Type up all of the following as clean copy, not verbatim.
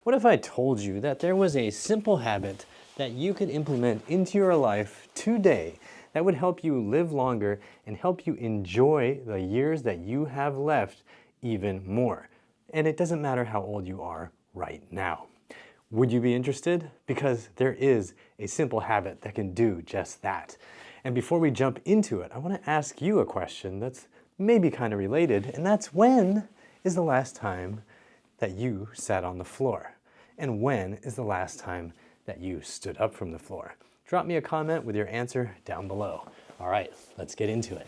What if I told you that there was a simple habit that you could implement into your life today that would help you live longer and help you enjoy the years that you have left even more? And it doesn't matter how old you are right now. Would you be interested? Because there is a simple habit that can do just that. And before we jump into it, I want to ask you a question that's maybe kind of related, and that's, when is the last time that you sat on the floor? And when is the last time that you stood up from the floor? Drop me a comment with your answer down below. All right, let's get into it.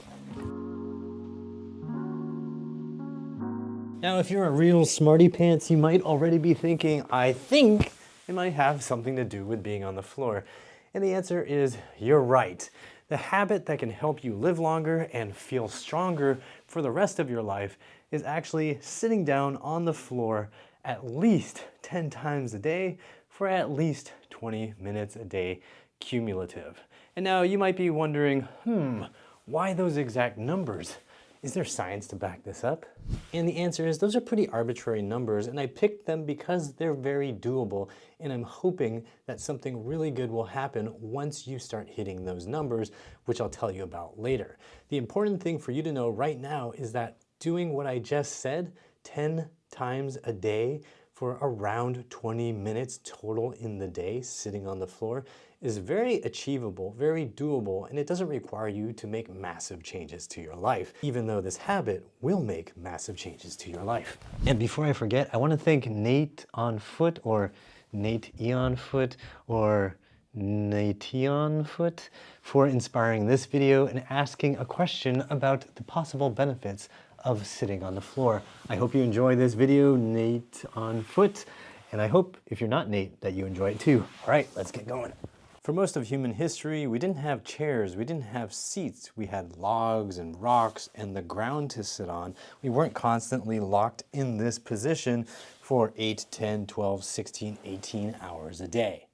Now, if you're a real smarty pants, you might already be thinking, I think it might have something to do with being on the floor. And the answer is, you're right. The habit that can help you live longer and feel stronger for the rest of your life is actually sitting down on the floor at least 10 times a day for at least 20 minutes a day cumulative. And now you might be wondering, why those exact numbers? Is there science to back this up? And the answer is, those are pretty arbitrary numbers, and I picked them because they're very doable, and I'm hoping that something really good will happen once you start hitting those numbers, which I'll tell you about later. The important thing for you to know right now is that doing what I just said 10 times a day for around 20 minutes total in the day, sitting on the floor, is very achievable, very doable, and it doesn't require you to make massive changes to your life, even though this habit will make massive changes to your life. And before I forget, I want to thank Nate on Foot, or Nate Eon Foot, or Nateon Foot, for inspiring this video and asking a question about the possible benefits of sitting on the floor. I hope you enjoy this video, Nate on Foot, and I hope, if you're not Nate, that you enjoy it too. All right, let's get going. For most of human history, we didn't have chairs, we didn't have seats. We had logs and rocks and the ground to sit on. We weren't constantly locked in this position for 8, 10, 12, 16, 18 hours a day.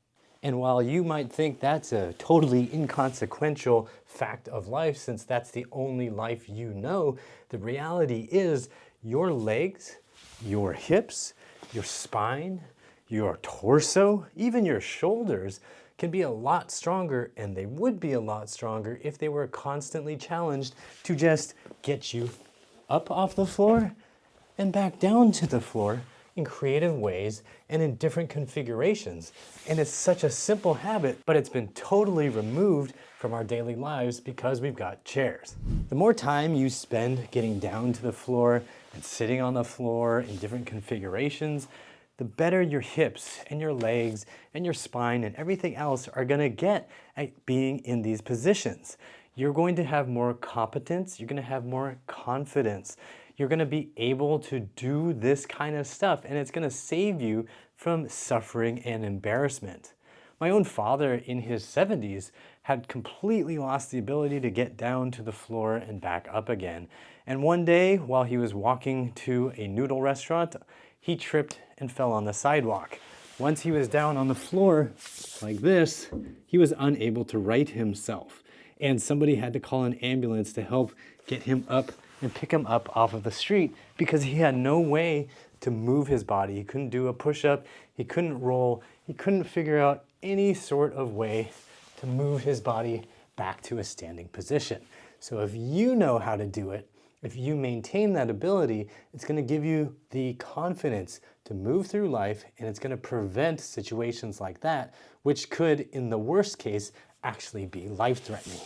And while you might think that's a totally inconsequential fact of life, since that's the only life you know, the reality is your legs, your hips, your spine, your torso, even your shoulders can be a lot stronger, and they would be a lot stronger if they were constantly challenged to just get you up off the floor and back down to the floor in creative ways and in different configurations. And it's such a simple habit, but it's been totally removed from our daily lives because we've got chairs. The more time you spend getting down to the floor and sitting on the floor in different configurations, the better your hips and your legs and your spine and everything else are gonna get at being in these positions. You're going to have more competence, you're gonna have more confidence. You're gonna be able to do this kind of stuff, and it's gonna save you from suffering and embarrassment. My own father in his 70s had completely lost the ability to get down to the floor and back up again. And one day, while he was walking to a noodle restaurant, he tripped and fell on the sidewalk. Once he was down on the floor like this, he was unable to right himself. And somebody had to call an ambulance to help get him up and pick him up off of the street because he had no way to move his body. He couldn't do a push-up, he couldn't roll, he couldn't figure out any sort of way to move his body back to a standing position. So if you know how to do it, if you maintain that ability, it's going to give you the confidence to move through life, and it's going to prevent situations like that, which could, in the worst case, actually be life-threatening.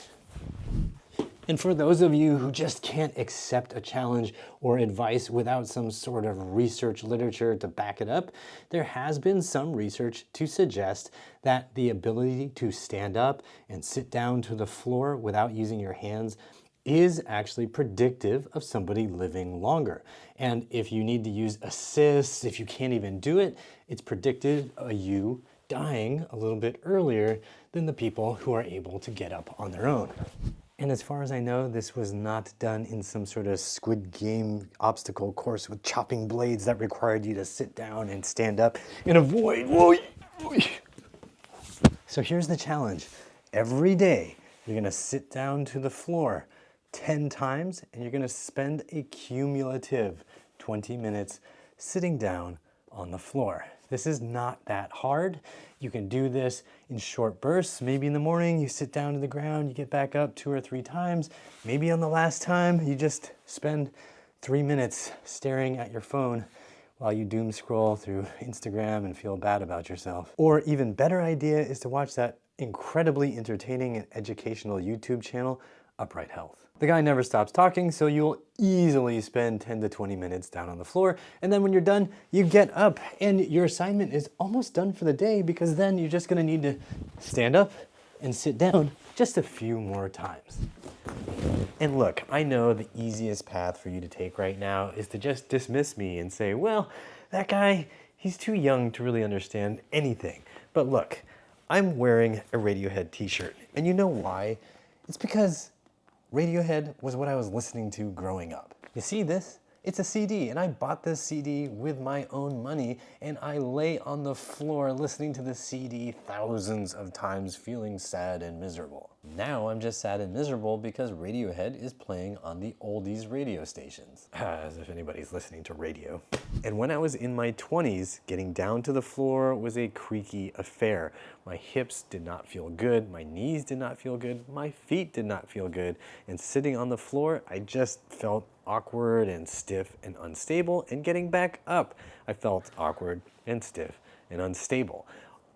And for those of you who just can't accept a challenge or advice without some sort of research literature to back it up, there has been some research to suggest that the ability to stand up and sit down to the floor without using your hands is actually predictive of somebody living longer. And if you need to use assists, if you can't even do it, it's predicted of you dying a little bit earlier than the people who are able to get up on their own. And as far as I know, this was not done in some sort of Squid Game obstacle course with chopping blades that required you to sit down and stand up and avoid. So here's the challenge. Every day, you're gonna sit down to the floor 10 times, and you're gonna spend a cumulative 20 minutes sitting down on the floor. This is not that hard. You can do this in short bursts. Maybe in the morning you sit down to the ground, you get back up 2 or 3 times. Maybe on the last time you just spend 3 minutes staring at your phone while you doom scroll through Instagram and feel bad about yourself. Or even better idea is to watch that incredibly entertaining and educational YouTube channel, Upright Health. The guy never stops talking, so you'll easily spend 10 to 20 minutes down on the floor, and then when you're done, you get up, and your assignment is almost done for the day, because then you're just gonna need to stand up and sit down just a few more times. And look, I know the easiest path for you to take right now is to just dismiss me and say, well, that guy, he's too young to really understand anything. But look, I'm wearing a Radiohead t-shirt, and you know why? It's because Radiohead was what I was listening to growing up. You see this? It's a CD, and I bought this CD with my own money, and I lay on the floor listening to the CD thousands of times, feeling sad and miserable. Now I'm just sad and miserable because Radiohead is playing on the oldies radio stations. As if anybody's listening to radio. And when I was in my 20s, getting down to the floor was a creaky affair. My hips did not feel good, my knees did not feel good, my feet did not feel good, and sitting on the floor, I just felt awkward and stiff and unstable, and getting back up, I felt awkward and stiff and unstable.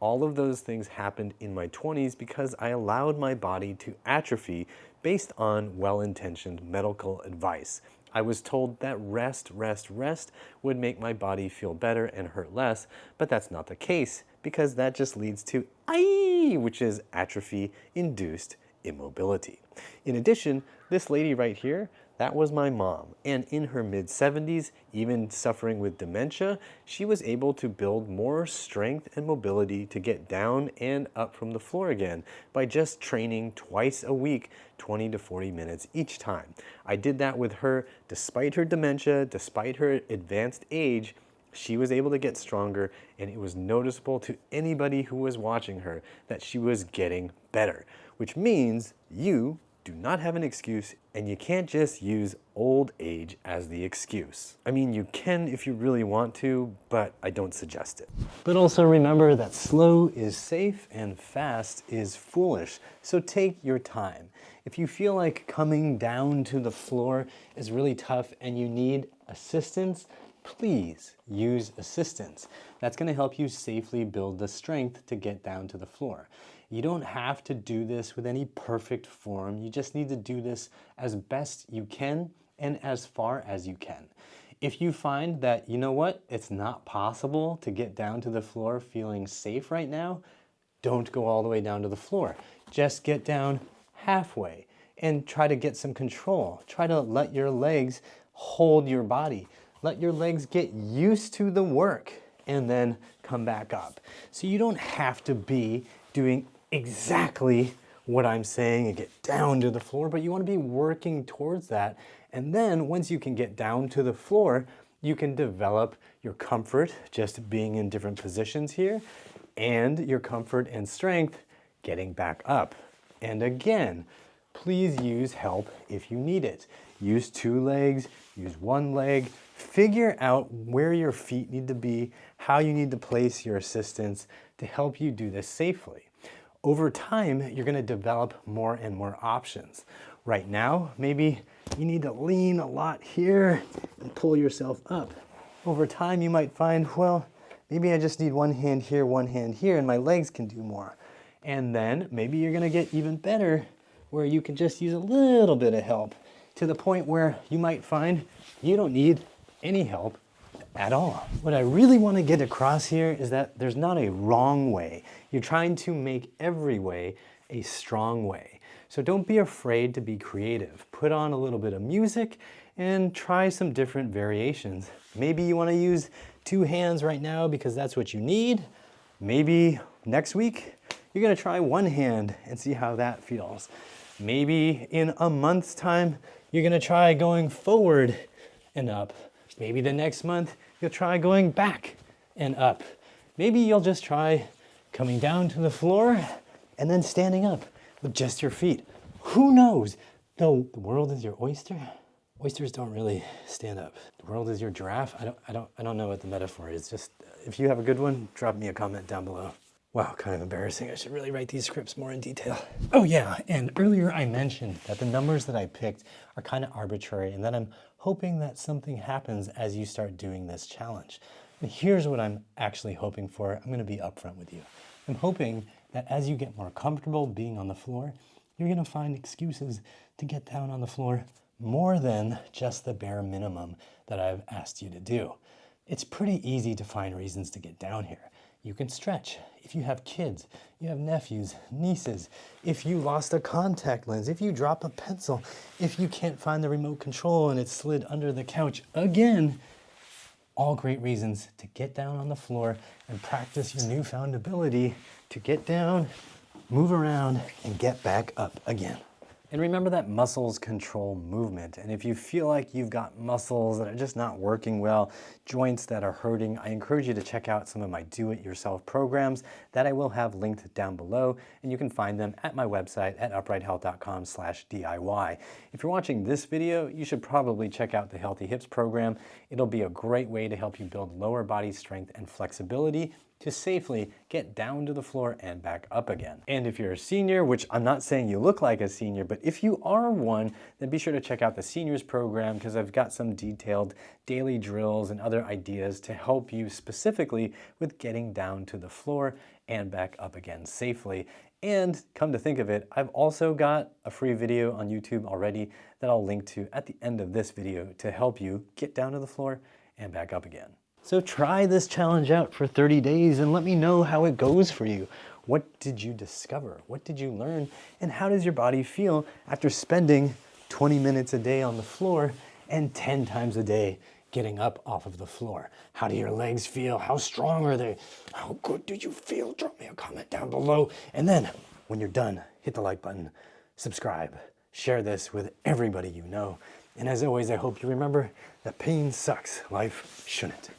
All of those things happened in my 20s because I allowed my body to atrophy based on well-intentioned medical advice. I was told that rest would make my body feel better and hurt less, but that's not the case because that just leads to AI, which is atrophy-induced immobility. In addition, this lady right here, that was my mom, and in her mid-70s, even suffering with dementia, she was able to build more strength and mobility to get down and up from the floor again by just training twice a week, 20 to 40 minutes each time. I did that with her despite her dementia, despite her advanced age. She was able to get stronger, and it was noticeable to anybody who was watching her that she was getting better, which means you do not have an excuse, and you can't just use old age as the excuse. I mean, you can if you really want to, but I don't suggest it. But also remember that slow is safe and fast is foolish, so take your time. If you feel like coming down to the floor is really tough and you need assistance, please use assistance. That's going to help you safely build the strength to get down to the floor. You don't have to do this with any perfect form. You just need to do this as best you can and as far as you can. If you find that, you know what, it's not possible to get down to the floor feeling safe right now, don't go all the way down to the floor. Just get down halfway and try to get some control. Try to let your legs hold your body. Let your legs get used to the work and then come back up. So you don't have to be doing exactly what I'm saying and get down to the floor, but you want to be working towards that. And then once you can get down to the floor, you can develop your comfort just being in different positions here and your comfort and strength getting back up. And again, please use help if you need it. Use 2 legs, use 1 leg, figure out where your feet need to be, how you need to place your assistance to help you do this safely. Over time, you're going to develop more and more options. Right now, maybe you need to lean a lot here and pull yourself up. Over time, you might find, well, maybe I just need 1 hand here, 1 hand here, and my legs can do more. And then maybe you're going to get even better where you can just use a little bit of help to the point where you might find you don't need any help at all. What I really want to get across here is that there's not a wrong way. You're trying to make every way a strong way. So don't be afraid to be creative. Put on a little bit of music and try some different variations. Maybe you want to use 2 hands right now because that's what you need. Maybe next week you're going to try 1 hand and see how that feels. Maybe in a month's time you're going to try going forward and up. Maybe the next month you'll try going back and up. Maybe you'll just try coming down to the floor and then standing up with just your feet. Who knows? Though the world is your oyster. Oysters don't really stand up. The world is your giraffe. I don't know what the metaphor is. Just If you have a good one, drop me a comment down below. Wow, kind of embarrassing. I should really write these scripts more in detail. Oh yeah, and earlier I mentioned that the numbers that I picked are kind of arbitrary and that I'm hoping that something happens as you start doing this challenge. And here's what I'm actually hoping for. I'm going to be upfront with you. I'm hoping that as you get more comfortable being on the floor, you're going to find excuses to get down on the floor more than just the bare minimum that I've asked you to do. It's pretty easy to find reasons to get down here. You can stretch. If you have kids, you have nephews, nieces, if you lost a contact lens, if you drop a pencil, if you can't find the remote control and it's slid under the couch, again, all great reasons to get down on the floor and practice your newfound ability to get down, move around, and get back up again. And remember that muscles control movement. And if you feel like you've got muscles that are just not working well, joints that are hurting, I encourage you to check out some of my do-it-yourself programs that I will have linked down below. And you can find them at my website at uprighthealth.com/DIY. If you're watching this video, you should probably check out the Healthy Hips program. It'll be a great way to help you build lower body strength and flexibility to safely get down to the floor and back up again. And if you're a senior, which I'm not saying you look like a senior, but if you are one, then be sure to check out the seniors program because I've got some detailed daily drills and other ideas to help you specifically with getting down to the floor and back up again safely. And come to think of it, I've also got a free video on YouTube already that I'll link to at the end of this video to help you get down to the floor and back up again. So try this challenge out for 30 days and let me know how it goes for you. What did you discover? What did you learn? And how does your body feel after spending 20 minutes a day on the floor and 10 times a day getting up off of the floor? How do your legs feel? How strong are they? How good do you feel? Drop me a comment down below. And then when you're done, hit the like button, subscribe, share this with everybody you know. And as always, I hope you remember that pain sucks. Life shouldn't.